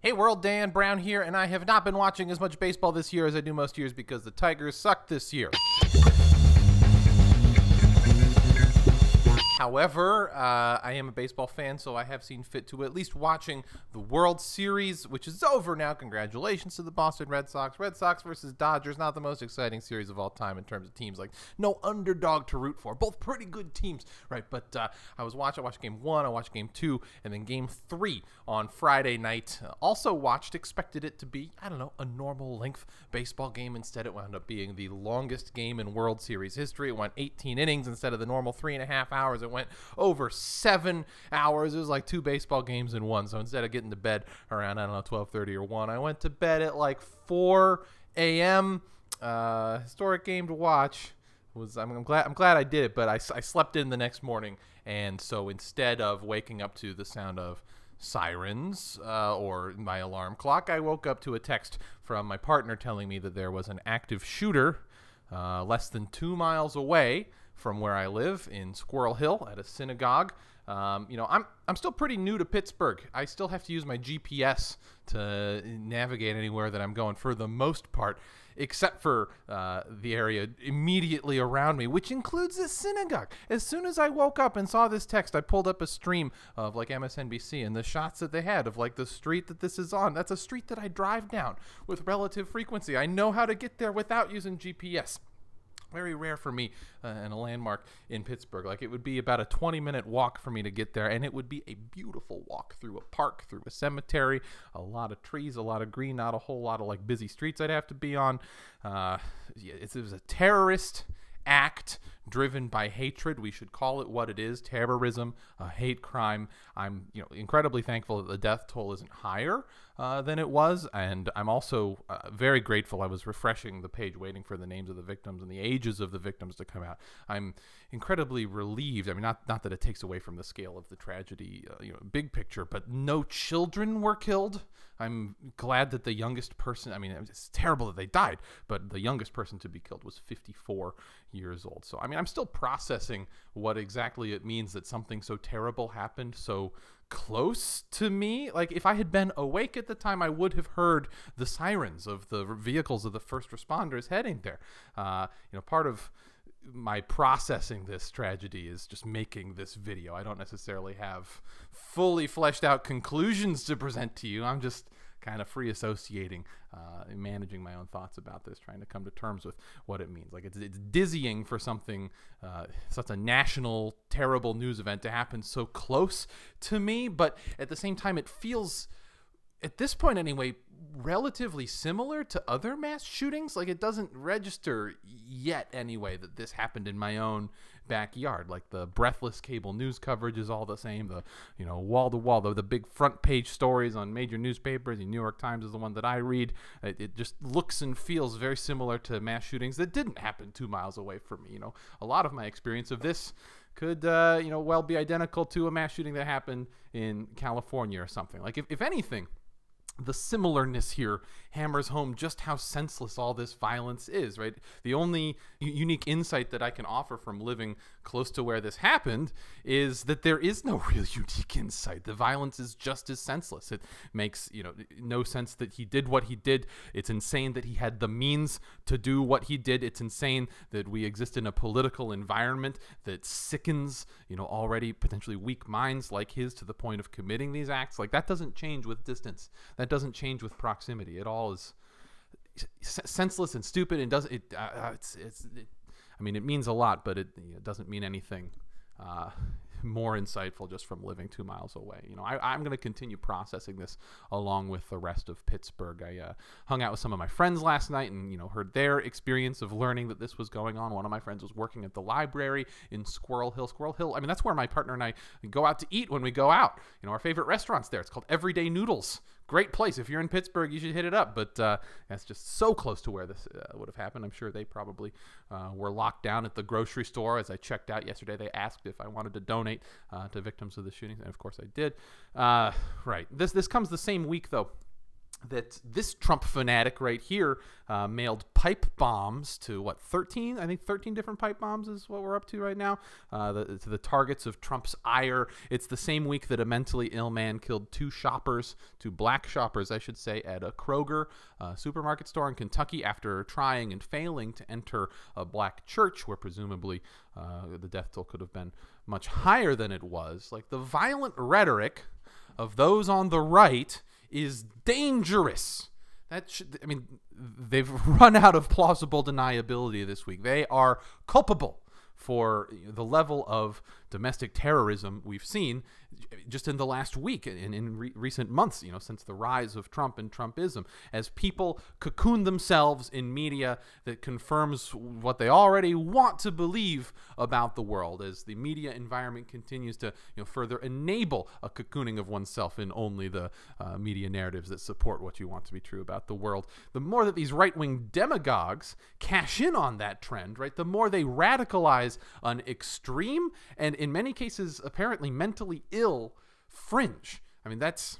Hey world, Dan Brown here, and I have not been watching as much baseball this year as I do most years because the Tigers sucked this year. However, I am a baseball fan, so I have seen fit to at least watching the World Series, which is over now. Congratulations to the Boston Red Sox. Red Sox versus Dodgers, not the most exciting series of all time in terms of teams. Like, no underdog to root for. Both pretty good teams, right? But I watched Game 1, I watched Game 2, and then Game 3 on Friday night. Expected it to be, I don't know, a normal length baseball game. Instead, it wound up being the longest game in World Series history. It went 18 innings instead of the normal 3.5 hours. It went over 7 hours. It was like 2 baseball games in one. So instead of getting to bed around, I don't know, 12:30 or 1, I went to bed at like 4 a.m. Historic game to watch. I'm glad I did it, but I slept in the next morning, and so instead of waking up to the sound of sirens or my alarm clock, I woke up to a text from my partner telling me that there was an active shooter less than 2 miles away from where I live in Squirrel Hill at a synagogue. I'm still pretty new to Pittsburgh. I still have to use my GPS to navigate anywhere that I'm going for the most part, except for the area immediately around me, which includes this synagogue. As soon as I woke up and saw this text, I pulled up a stream of like MSNBC and the shots that they had of like the street that this is on. That's a street that I drive down with relative frequency. I know how to get there without using GPS. Very rare for me and a landmark in Pittsburgh. Like, it would be about a 20-minute walk for me to get there, and it would be a beautiful walk through a park, through a cemetery, a lot of trees, a lot of green, not a whole lot of like busy streets I'd have to be on. It was a terrorist act driven by hatred. We should call it what it is: terrorism, a hate crime. I'm incredibly thankful that the death toll isn't higher than it was, and I'm also very grateful. I was refreshing the page waiting for the names of the victims and the ages of the victims to come out. I'm incredibly relieved. I mean, not that it takes away from the scale of the tragedy, big picture, but no children were killed. I'm glad that the youngest person, I mean, it's terrible that they died, but the youngest person to be killed was 54 years old. So, I mean, I'm still processing what exactly it means that something so terrible happened so close to me. Like, if I had been awake at the time, I would have heard the sirens of the vehicles of the first responders heading there. Part of my processing this tragedy is just making this video. I don't necessarily have fully fleshed out conclusions to present to you. I'm just kind of free associating, managing my own thoughts about this, trying to come to terms with what it means. Like, it's dizzying for something, such a national, terrible news event to happen so close to me, but at the same time, it feels, at this point anyway, relatively similar to other mass shootings. Like, it doesn't register yet anyway that this happened in my own backyard. Like, the breathless cable news coverage is all the same. The wall to wall, the big front page stories on major newspapers. The New York Times is the one that I read. It just looks and feels very similar to mass shootings that didn't happen 2 miles away from me. A lot of my experience of this could well be identical to a mass shooting that happened in California or something. Like, if anything, the similarness here hammers home just how senseless all this violence is, right? The only unique insight that I can offer from living close to where this happened is that there is no real unique insight. The violence is just as senseless. It makes, no sense that he did what he did. It's insane that he had the means to do what he did. It's insane that we exist in a political environment that sickens, already potentially weak minds like his to the point of committing these acts. Like, that doesn't change with distance. That doesn't change with proximity. It all is senseless and stupid, and it means a lot, but it doesn't mean anything more insightful just from living 2 miles away. I'm going to continue processing this along with the rest of Pittsburgh. I hung out with some of my friends last night and heard their experience of learning that this was going on. One of my friends was working at the library in Squirrel Hill. I mean, that's where my partner and I go out to eat when we go out. Our favorite restaurant's there. It's called Everyday Noodles. Great place. If you're in Pittsburgh, you should hit it up. But that's just so close to where this would have happened. I'm sure they probably were locked down at the grocery store. As I checked out yesterday, they asked if I wanted to donate to victims of the shootings, and of course I did. Right. This comes the same week, though, that this Trump fanatic right here mailed pipe bombs to, what, 13? I think 13 different pipe bombs is what we're up to right now, to the targets of Trump's ire. It's the same week that a mentally ill man killed two black shoppers, I should say, at a Kroger supermarket store in Kentucky after trying and failing to enter a black church where presumably the death toll could have been much higher than it was. Like, the violent rhetoric of those on the right is dangerous. I mean, they've run out of plausible deniability this week. They are culpable for the level of domestic terrorism we've seen just in the last week and in recent months, since the rise of Trump and Trumpism, as people cocoon themselves in media that confirms what they already want to believe about the world, as the media environment continues to further enable a cocooning of oneself in only the media narratives that support what you want to be true about the world. The more that these right-wing demagogues cash in on that trend, right, the more they radicalize an extreme and in many cases apparently mentally ill fringe. I mean, that's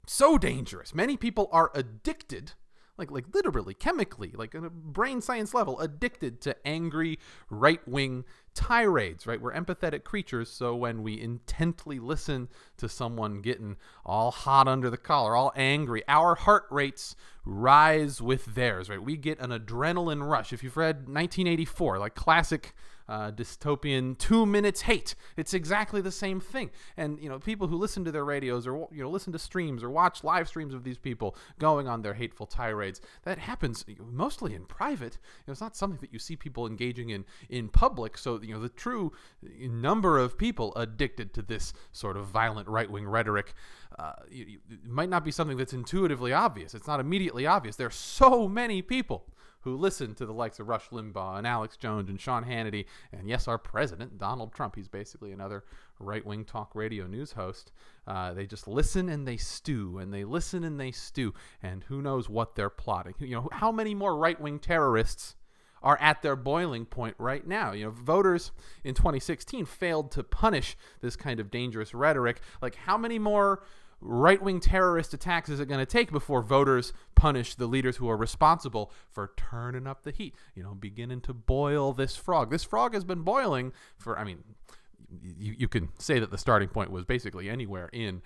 so dangerous. Many people are addicted, like literally, chemically, like on a brain science level, addicted to angry right-wing tirades, right? We're empathetic creatures, so when we intently listen to someone getting all hot under the collar, all angry, our heart rates rise with theirs, right? We get an adrenaline rush. If you've read 1984, like classic dystopian 2 minutes hate, it's exactly the same thing. And people who listen to their radios or listen to streams or watch live streams of these people going on their hateful tirades, that happens mostly in private. It's not something that you see people engaging in public. So the true number of people addicted to this sort of violent right-wing rhetoric it might not be something that's intuitively obvious. It's not immediately obvious. There are so many people who listen to the likes of Rush Limbaugh and Alex Jones and Sean Hannity, and yes, our president, Donald Trump. He's basically another right-wing talk radio news host. They just listen and they stew, and they listen and they stew, and who knows what they're plotting. How many more right-wing terrorists are at their boiling point right now? Voters in 2016 failed to punish this kind of dangerous rhetoric. Like, how many more right-wing terrorist attacks is it going to take before voters punish the leaders who are responsible for turning up the heat, beginning to boil this frog? This frog has been boiling for, you can say that the starting point was basically anywhere in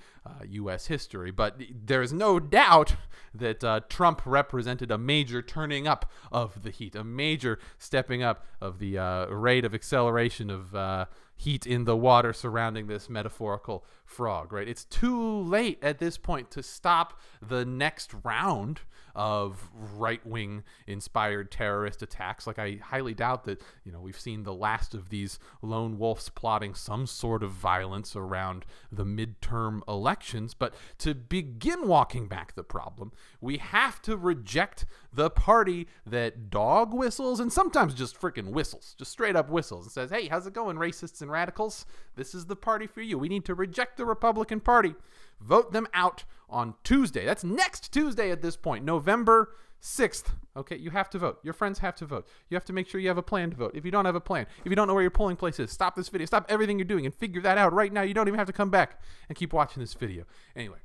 U.S. history, but there is no doubt that Trump represented a major turning up of the heat, a major stepping up of the rate of acceleration of heat in the water surrounding this metaphorical frog, right? It's too late at this point to stop the next round of right-wing inspired terrorist attacks. Like, I highly doubt that, we've seen the last of these lone wolves plotting some sort of violence around the midterm elections. But to begin walking back the problem, we have to reject the party that dog whistles and sometimes just freaking whistles, just straight up whistles and says, hey, how's it going, racists and radicals? This is the party for you. We need to reject the Republican Party. Vote them out on Tuesday. That's next Tuesday at this point, November 6th. Okay, you have to vote. Your friends have to vote. You have to make sure you have a plan to vote. If you don't have a plan, if you don't know where your polling place is, stop this video. Stop everything you're doing and figure that out right now. You don't even have to come back and keep watching this video. Anyway,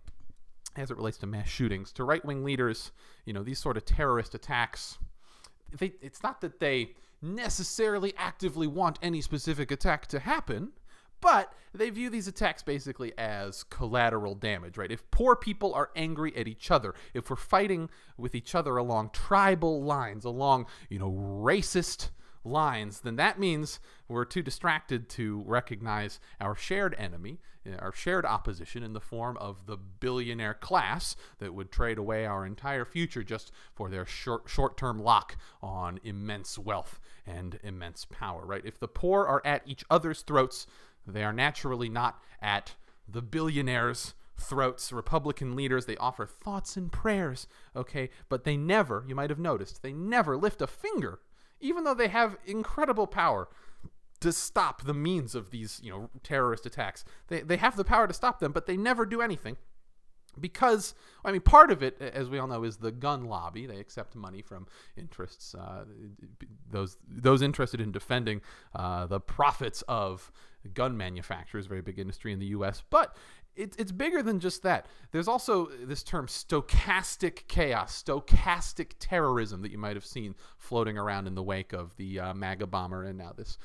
as it relates to mass shootings, to right-wing leaders, these sort of terrorist attacks, it's not that they necessarily actively want any specific attack to happen, but they view these attacks basically as collateral damage, right? If poor people are angry at each other, if we're fighting with each other along tribal lines, along, racist lines, then that means we're too distracted to recognize our shared enemy, our shared opposition in the form of the billionaire class that would trade away our entire future just for their short-term lock on immense wealth and immense power, right? If the poor are at each other's throats, they are naturally not at the billionaires' throats. Republican leaders, they offer thoughts and prayers, okay? But they never, you might have noticed, they never lift a finger, even though they have incredible power to stop the means of these, terrorist attacks. They have the power to stop them, but they never do anything. Because, part of it, as we all know, is the gun lobby. They accept money from interests, those interested in defending the profits of gun manufacturers, very big industry in the U.S. But it's bigger than just that. There's also this term stochastic chaos, stochastic terrorism that you might have seen floating around in the wake of the MAGA bomber and now this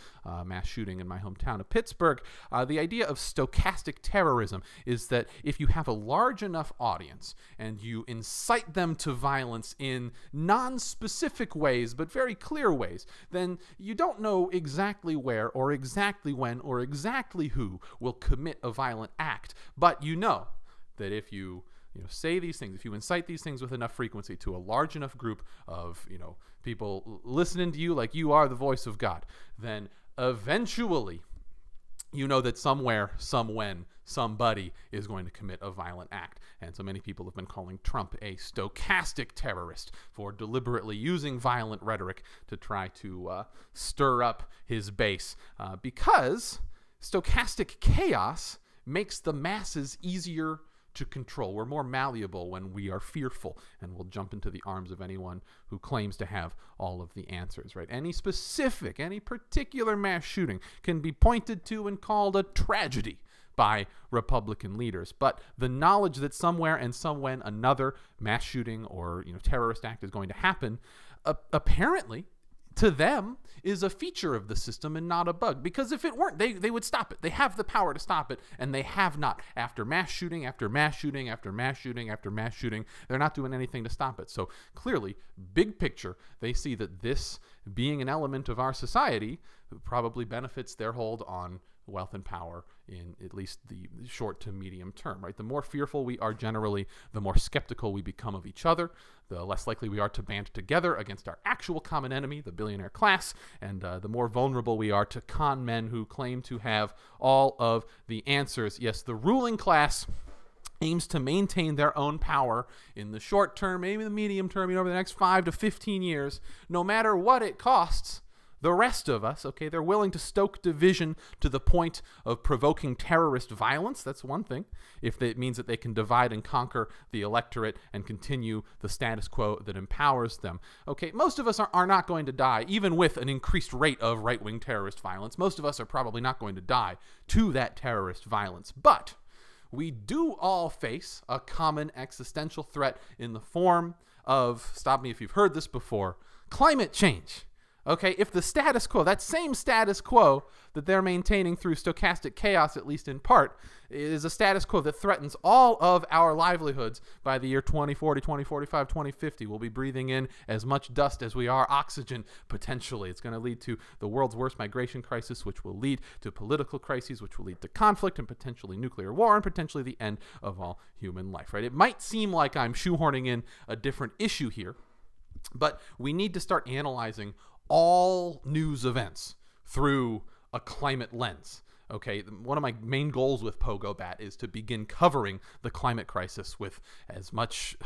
mass shooting in my hometown of Pittsburgh. The idea of stochastic terrorism is that if you have a large enough audience and you incite them to violence in non-specific ways but very clear ways, then you don't know exactly where or exactly when or exactly who will commit a violent act. But you know that if you say these things, if you incite these things with enough frequency to a large enough group of people listening to you like you are the voice of God, then eventually you know that somewhere, somewhen, somebody is going to commit a violent act. And so many people have been calling Trump a stochastic terrorist for deliberately using violent rhetoric to try to stir up his base, because stochastic chaos makes the masses easier to control. We're more malleable when we are fearful, and we'll jump into the arms of anyone who claims to have all of the answers, right? Any particular mass shooting can be pointed to and called a tragedy by Republican leaders. But the knowledge that somewhere and somewhen another mass shooting or terrorist act is going to happen, apparently, to them, is a feature of the system and not a bug. Because if it weren't, they would stop it. They have the power to stop it, and they have not. After mass shooting, after mass shooting, after mass shooting, after mass shooting, they're not doing anything to stop it. So clearly, big picture, they see that this being an element of our society probably benefits their hold on wealth and power in at least the short to medium term, right? The more fearful we are generally, the more skeptical we become of each other, the less likely we are to band together against our actual common enemy, the billionaire class, and the more vulnerable we are to con men who claim to have all of the answers. Yes, the ruling class aims to maintain their own power in the short term, maybe the medium term, over the next 5 to 15 years, no matter what it costs. The rest of us, okay, they're willing to stoke division to the point of provoking terrorist violence. That's one thing, if it means that they can divide and conquer the electorate and continue the status quo that empowers them. Okay, most of us are not going to die, even with an increased rate of right-wing terrorist violence. Most of us are probably not going to die to that terrorist violence. But we do all face a common existential threat in the form of, stop me if you've heard this before, climate change. Okay, if the status quo, that same status quo that they're maintaining through stochastic chaos, at least in part, is a status quo that threatens all of our livelihoods by the year 2040, 2045, 2050. We'll be breathing in as much dust as we are oxygen, potentially. It's going to lead to the world's worst migration crisis, which will lead to political crises, which will lead to conflict and potentially nuclear war and potentially the end of all human life, right? It might seem like I'm shoehorning in a different issue here, but we need to start analyzing all news events through a climate lens. Okay, one of my main goals with Pogo Bat is to begin covering the climate crisis with as much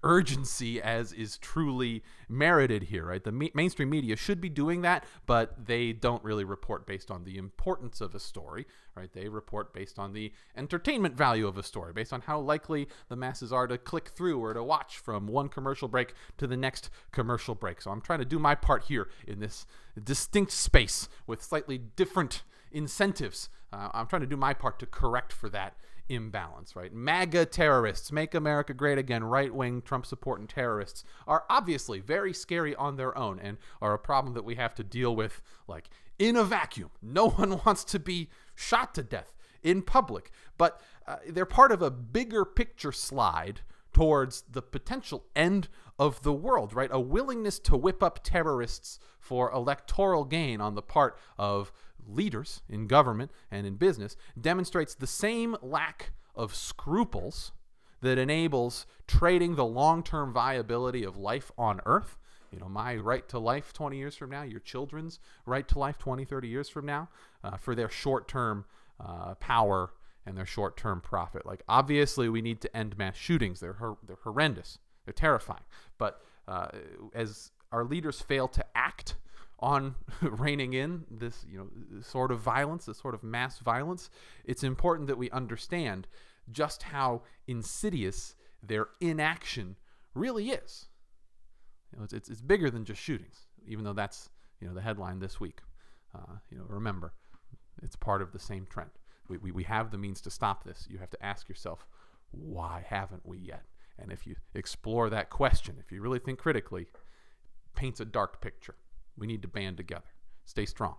urgency as is truly merited here, right? The mainstream media should be doing that, but they don't really report based on the importance of a story, right? They report based on the entertainment value of a story, based on how likely the masses are to click through or to watch from one commercial break to the next commercial break. So I'm trying to do my part here in this distinct space with slightly different incentives. I'm trying to do my part to correct for that imbalance, right? MAGA terrorists, Make America Great Again, right-wing Trump-supporting terrorists are obviously very scary on their own and are a problem that we have to deal with, like, in a vacuum. No one wants to be shot to death in public, but they're part of a bigger picture slide towards the potential end of the world, right? A willingness to whip up terrorists for electoral gain on the part of leaders in government and in business demonstrates the same lack of scruples that enables trading the long-term viability of life on Earth, my right to life 20 years from now, your children's right to life 20, 30 years from now, for their short-term power and their short-term profit. Like, obviously, we need to end mass shootings. They're horrendous. They're terrifying. But as our leaders fail to act on reining in this, sort of violence, this sort of mass violence, it's important that we understand just how insidious their inaction really is. It's bigger than just shootings, even though that's the headline this week. Remember, it's part of the same trend. We have the means to stop this. You have to ask yourself, why haven't we yet? And if you explore that question, if you really think critically, paints a dark picture. We need to band together. Stay strong.